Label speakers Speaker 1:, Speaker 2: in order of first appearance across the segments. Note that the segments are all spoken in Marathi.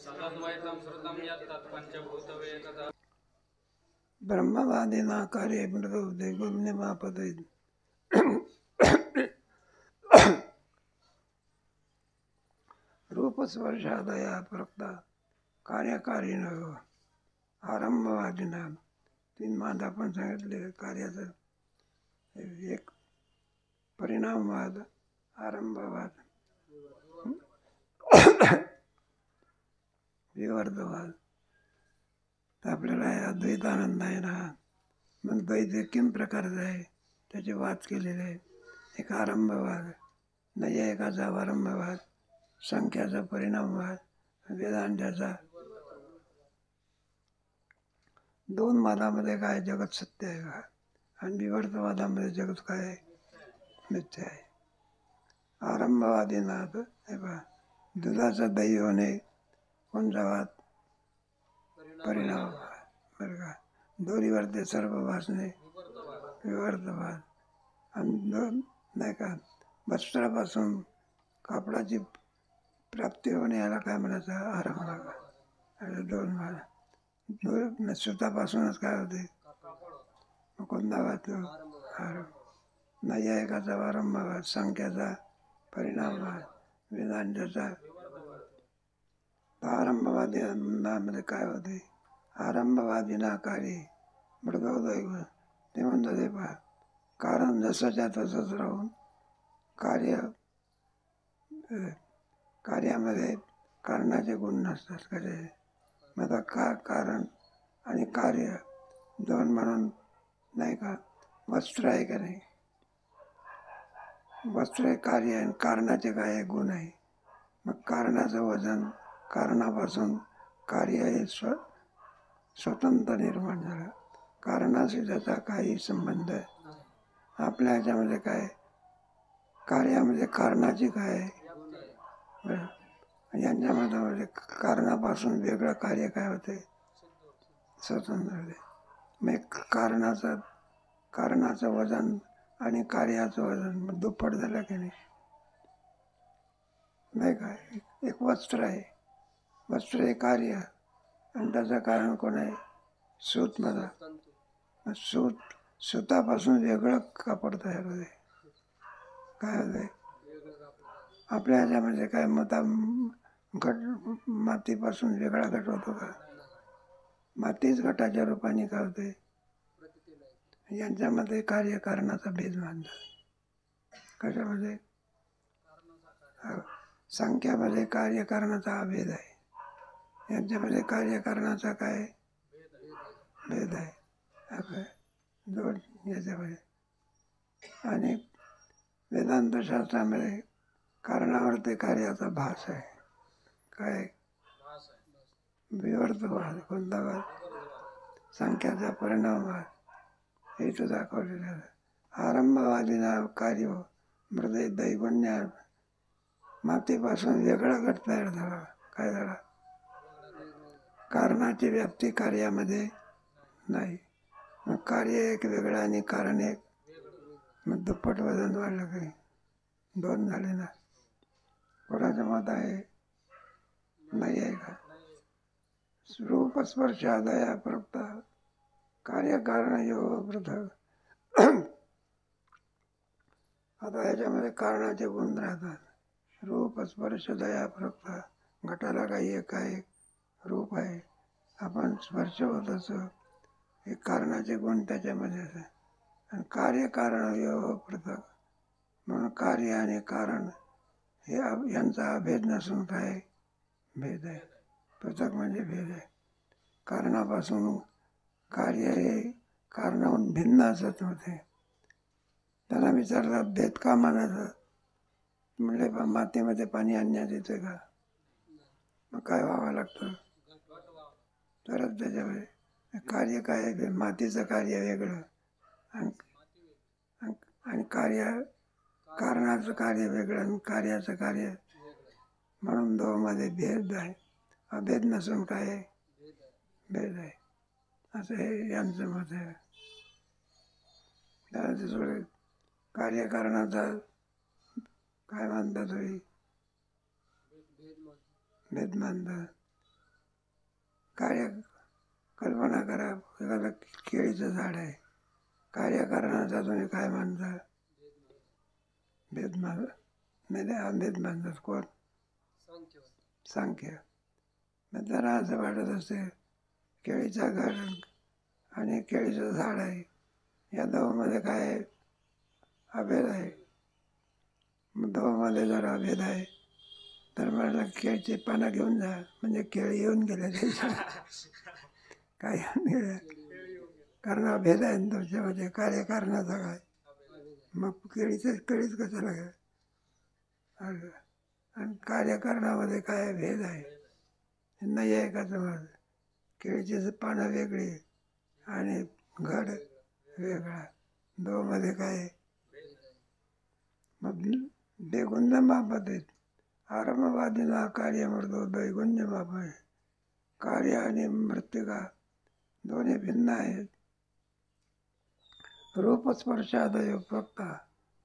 Speaker 1: सदद्वैतं श्रुतं यत् तत्पञ्चभूतवेदः
Speaker 2: ब्रह्मवादिना कार्ये मृदौ दैवम्यमापदे रूपस्पर्शादया प्रोक्ता कार्यकारीण आरंभवादीना. तीन माद आपण सांगितले. कार्याचं एक परिणामवाद, आरंभवाद, विवर्तवाद. तर आपल्याला अद्वैतानंद आहे ना, मग द्वैत किम प्रकारचं आहे त्याचे वाद केलेले आहे. एक आरंभवाद, नैयायिकाचा आरंभवाद, संख्याचा परिणामवाद, वेदांताचा. दोन वादामध्ये काय जगत सत्य आहे का, आणि विवर्तवादामध्ये जगत काय आहे, मिथ्या आहे. आरंभवादीना हे पहा, दुधाचं दही होणे कोणता वाद, परिणामवाद बरं का. दोरीवरती सर्व वाचणे विवर्तवाद. आणि दोन नाही का, वस्त्रापासून कापडाची प्राप्ती होणे याला काय म्हणायचं, आरंभ. दोन वाद. सुतापासूनच काय होते, कोणता वाद, आरंभ. नैयायिकाचा आरंभवाद, संख्याचा परिणामवाद, वेदांताचा. आरंभवादीमध्ये काय होते, आरंभवादीना कार्य मृदौदैव. ते म्हणतात हे पहा, कारण जसंच्या तसंच राहून कार्यामध्ये कारणाचे गुण नसतात. कसे मग कारण आणि कार्य दोन म्हणून नाही का. वस्त्र आहे का नाही, वस्त्र हे कार्य आहे, कारणाचे काय गुण आहे. मग कारणाचं वजन, कारणापासून कार्य हे स्वतंत्र निर्माण झालं. कारणाशी त्याचा काही संबंध आहे. आपल्या ह्याच्यामध्ये काय, कार्यामध्ये कारणाची काय आहे, यांच्यामध्ये कारणापासून वेगळं कार्य काय होते, स्वतंत्र होते. मग कारणाचं वजन आणि कार्याचं वजन दुप्पट झालं की नाही काय. एक वस्त्र आहे, वस्त्र हे कार्य, आणि त्याचं कारण कोण आहे, सूत. मला सुतापासून वेगळं कापड तयार होते. काय होते आपल्या ह्याच्यामध्ये काय, मातीपासून वेगळा घट होतो का, मातीच घटाच्या रूपाने काय होते. यांच्यामध्ये कार्यकारणाचा भेद मानतात. कशामध्ये, संख्यामध्ये कार्यकारणाचा हा भेद आहे. यांच्यामध्ये कार्यकारणाचा काय भेद आहे, दोन याच्यामध्ये. आणि वेदांत शास्त्रामध्ये कारणावरती कार्याचा भास आहे. काय, विवर्तवाद, कोणता वाद, संख्याचा परिणामवाद, हे तो दाखवलेलं आहे. आरंभवादीना कार्य मृदय दैवन्य. मातीपासून वेगळा घट तयार झाला. काय झाला, कारणाची व्याप्ती कार्यामध्ये नाही. मग कार्य एक वेगळं आणि कारण एक, मग दुप्पट वजन वाढलं काही, दोन झाले ना. कोणाचं मत आहे, नाही आहे का. रूपस्पर्शादया प्रोक्ता कार्यकारण योग पृथक. आता याच्यामध्ये कारणाचे गुण राहतात. रूप स्पर्श दया प्रोक्ता. घटाला काही एक आहे, रूप आहे, आपण स्पर्श होत असो, हे कारणाचे गुण त्याच्यामध्ये असतात. आणि कार्यकारण योग पृथक, म्हणून कार्य आणि कारण हे यांचा अभेद नसून काय भेद आहे. पृथक म्हणजे भेद आहे. कारणापासून कार्य हे कारणाहून भिन्न असत होते. त्याला विचारलं भेद का मानायचं, म्हणले मातीमध्ये पाणी आणण्यात येते का, मग काय व्हावं लागतं, तरच त्याच्यामध्ये कार्य काय आहे. मातीचं कार्य वेगळं आणि कारणाचं कार्य वेगळं आणि कार्याचं कार्य, म्हणून दोघांमध्ये भेद आहे. अभेद नसून काय आहे, भेद आहे, असं हे यांचं मत आहे. त्याला थोडे कार्यकारणाचा काय मानतात, भेद मानतात. कार्य कल्पना करा, एखादं केळीचं झाड आहे, कार्यकारणाचा तुम्ही काय मानता? भेद मान नाही, अभेद मानतात. कोण? सांख्य. मग जरा असं वाटत असते केळीचा घड आणि केळीचं झाड आहे, या दोघांमध्ये काय आहे? अभेद आहे. मग दोघांमध्ये जर अभेद आहे तर म्हटलं केळीची पानं घेऊन जा, म्हणजे केळी येऊन गेले त्याच्या काय येऊन गेले? कारण अभेद आहे ना तुमच्यामध्ये, कार्यकारणाचा काय? मग केळीच कशाला काय? आणि कार्यकारणामध्ये काय भेद आहे? नाही आहे का समज? केळीची पानं वेगळी आणि घड वेगळा, दोमध्ये काय आहे? मग बेगुंज मापत आहेत. आरंभवादीला कार्य मृदो दैगुंज माप आहे. कार्य आणि मृत्तिका दोन्ही भिन्न आहेत. रूपस्पर्शादयो प्रोक्ता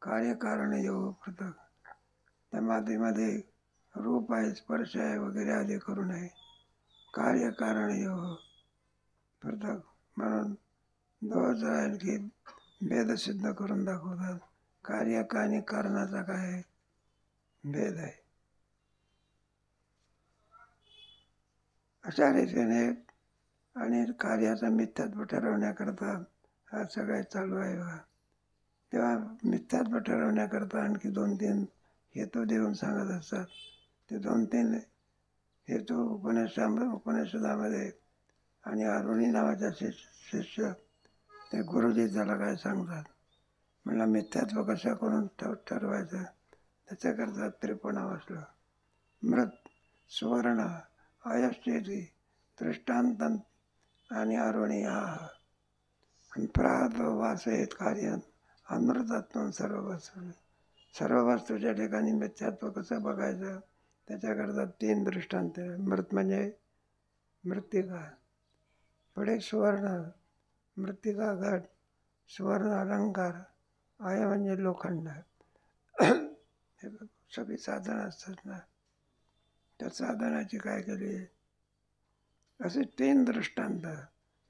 Speaker 2: कार्यकारण योग पृथक. त्या मातीमध्ये रूप आहे, स्पर्श आहे वगैरे आदी करून आहे. कार्यकारण योग पृथक म्हणून दोष आणखी भेद सिद्ध करून दाखवतात. कार्य आणि कारणाचा काय आहे? भेद आहे. अशा रीतीने आणि कार्याचं मिथ्यात्व ठरवण्याकरता हा सगळं चालू आहे बघा. तेव्हा मिथ्यात्व ठरवण्याकरता आणखी 2-3 हेतू देऊन सांगत असतात. ते 2-3 हेतू उपनिषदामध्ये आणि अरुणी नावाच्या शिष्य ते गुरुजी त्याला काय सांगतात, म्हणलं मिथ्यात्व कसं करून ठरवायचं, त्याच्याकरता त्रिपुणा वाचलं. मृत सुवर्ण अयश्चेती दृष्टांत आणि अरुणी हा प्रात वासयेत कार्य अमृतत्व सर्व वस्तूच्या ठिकाणी मिथ्यात्व कसं बघायचं, त्याच्याकरता 3 दृष्टांत. मृत म्हणजे मृत्तिका, पुढे सुवर्ण, मृत्तिका घट, सुवर्ण अलंकार, आय म्हणजे लोखंड. हे सगळी साधनं असतात ना, त्या साधनाची काय केली, असे 3 दृष्टांत.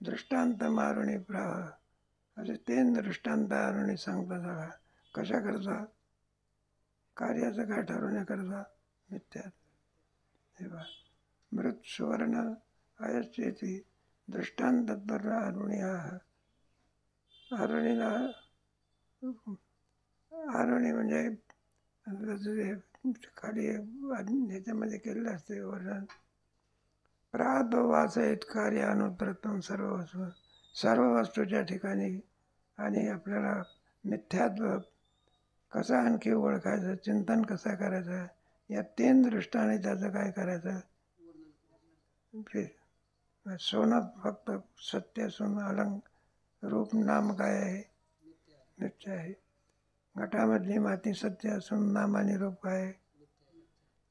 Speaker 2: दृष्टांत मारुणी प्राह असे 3 दृष्टांत अरुणी सांगतात बघा. कशा करता? कार्याचं काय ठरवण्याकरता? मिथ्यात. हे बा मृत सुवर्ण अयश्चेती दृष्टांत अरुणी हा. अरुणी म्हणजे खाली ह्याच्यामध्ये केलेलं असते वर्णन. प्रात वासयेत कार्य अनुप्रतम सर्व वस्तूच्या ठिकाणी. आणि आपल्याला मिथ्यात्व कसं आणखी ओळखायचं, चिंतन कसं करायचं, या 3 दृष्टाने त्याचं काय करायचं. सोनं फक्त सत्य, सोनं रूप नाम काय आहे? नित्य आहे. घटामधली माती सत्य असून नाम आणि रूप काय आहे?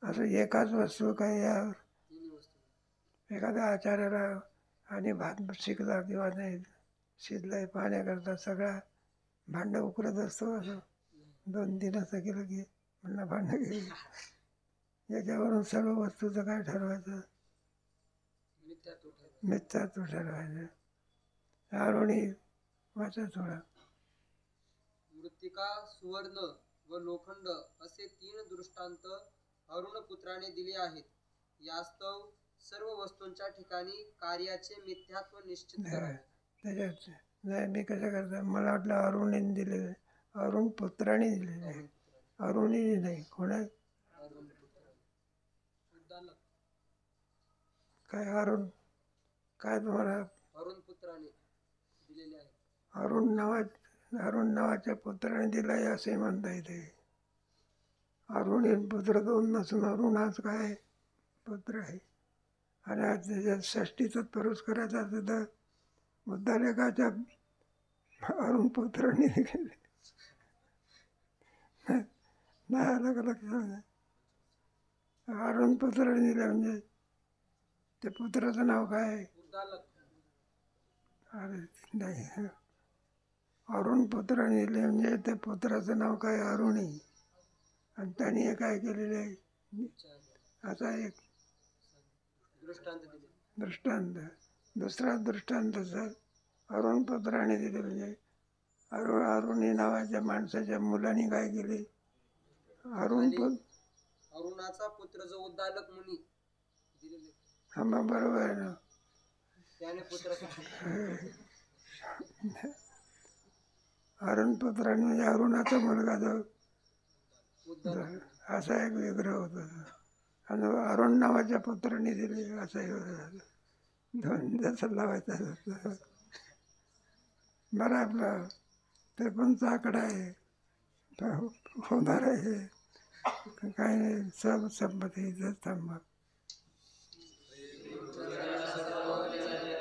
Speaker 2: असं एकाच वस्तू काय यावर. एखाद्या आचार्याला आणि भात शिकला किंवा नाही शिजलाय पाहण्याकरता सगळा भांडं उकरत असतो. असं 2-3 असं केलं की म्हणलं भांडं गेली. याच्यावरून सर्व वस्तूचं काय ठरवायचं? मिथ्यात्व ठरवायचं. अरुणी वाचा थोडा.
Speaker 3: मृत्तिका, सुवर्ण व लोखंड असे 3 दृष्टांत अरुण पुत्राने दिले आहेत. यास्तव सर्व वस्तूंच्या ठिकाणी कार्याचे मिथ्यात्व निश्चित करावे.
Speaker 2: त्याच्यात नाही, मी कसं करता, मला वाटलं अरुणीने दिलेलं. अरुण पुत्राने दिलेलं आहे, अरुणी नाही. कोणा काय अरुण काय तुम्हाला?
Speaker 3: अरुण पुत्राने दिलेले आहे.
Speaker 2: अरुण नावाच्या पुत्राने दिलाय असे म्हणता येते. अरुणी पुत्र 2 नसून अरुण हाच काय पुत्र आहे. आणि आज त्याच्यात षष्टीचा तरुस करायचा असेल तर मुद्दालेखाच्या अरुण पुत्राने दिले नाही आलं का लक्षात. अरुण पुत्राने दिले म्हणजे ते पुत्राचं नाव काय? अरे नाही, अरुण पुत्राने दिले म्हणजे त्या पुत्राचं नाव काय? अरुणी. आणि त्याने काय केलेलं आहे? असा एक दृष्टांत. दुसरा दृष्टांत सर अरुण पुत्राने दिले, म्हणजे अरुणी नावाच्या माणसाच्या मुलाने काय केले,
Speaker 3: अरुणाचा पुत्र जो उद्दालक मुनी दिलेले
Speaker 2: हा मग बरोबर आहे ना.
Speaker 3: त्याने पुत्र
Speaker 2: अरुण पुत्राने म्हणजे अरुणाचा मुलगा जो
Speaker 3: उद्दालक
Speaker 2: असा एक विग्रह होता, आणि अरुण नावाच्या पुत्राने दिले असा दोन जसं लावायचा होता. बरं आपला ते पण आकडा आहे, होणार आहे, काय नाही, सब संपत्ती थांबा.